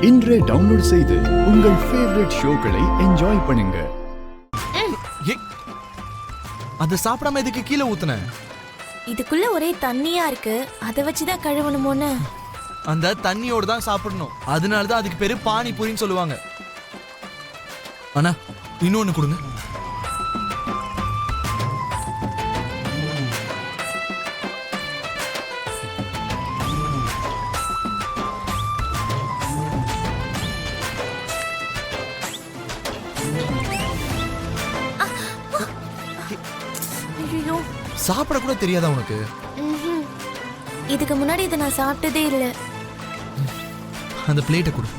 இன்றே டவுன்லோட் செய்து உங்கள் ஃபேவரட் ஷோக்களை என்ஜாய் பண்ணுங்க. அது சாப்பிடாம இதுக்கு கீழே ஊத்துன? இதுக்குள்ள ஒரே தண்ணியா இருக்கு, அதை வச்சுதான் கழுவணுமோன்னு. அந்த தண்ணியோட தான் சாப்பிடணும், அதனாலதான் அதுக்கு பேரு பானிபூரின்னு சொல்லுவாங்க. அண்ணா இன்னொன்னு கொடுங்க. ஐயோ, சாப்பிட கூட தெரியாதா உனக்கு? இதுக்கு முன்னாடி இதை நான் சாப்பிட்டதே இல்லை. அந்த பிளேட்டை கொடு.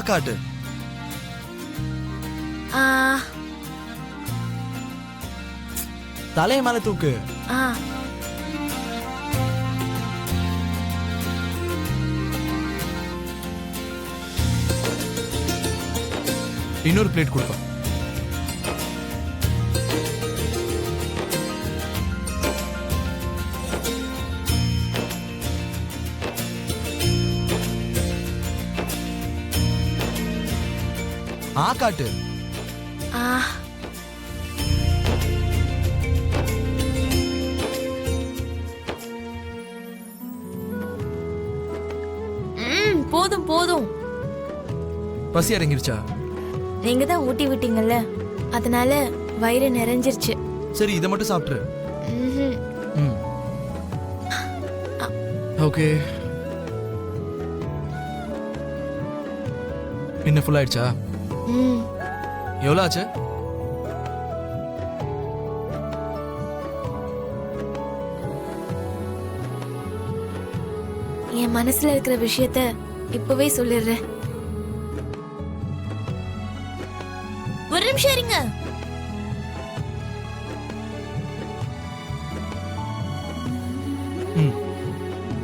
காட்டு. தலையை மேல தூக்கு. இன்னொரு பிளேட் கொடுப்பா. காட்டு. போதும் போதும். பசி இறங்கிருச்சா? நீங்க தான் ஊட்டி விட்டீங்கல்ல, அதனால வயிறு நிறைஞ்சிருச்சு. சரி, இதை மட்டும் சாப்பிட்டுரு. ஓகே. என்ன ஃபுல் ஆயிடுச்சா? எவ்வளோ ஆச்சு? என் மனசுல இருக்கிற விஷயத்த இப்பவே சொல்லிடுறேன். ஒரு நிமிஷம் இருங்க.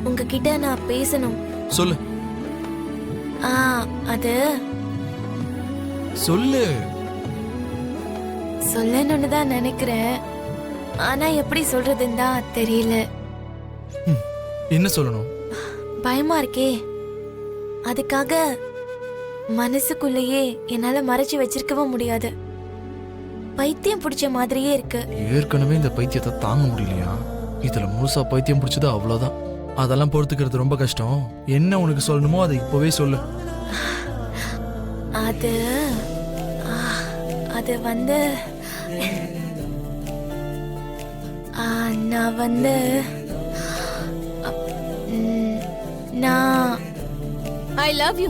உங்ககிட்ட நான் பேசணும். சொல்லு. அது சொல்லு. சொல்லணும்னு தான் நினைக்கிறேன், ஆனா எப்படி சொல்றதுன்னு தான் தெரியல. என்ன சொல்லணும்? பயமா இருக்கே, அதுக்காக மனசுக்குள்ளேயே என்னால மறைச்சு வச்சிருக்கவும் முடியாது. பைத்தியம் பிடிச்ச மாதிரியே இருக்கு. ஏற்கனவே இந்த பைத்தியத்தை தாங்க முடியலையா? இதுல முழுசா பைத்தியம் பிடிச்சது அவ்வளவுதான். அதெல்லாம் பொறுத்துக்கிறது ரொம்ப கஷ்டம். என்ன உனக்கு சொல்லணுமோ அதை இப்பவே சொல்லு. அது அது வந்து நான் வந்து நான் I love you.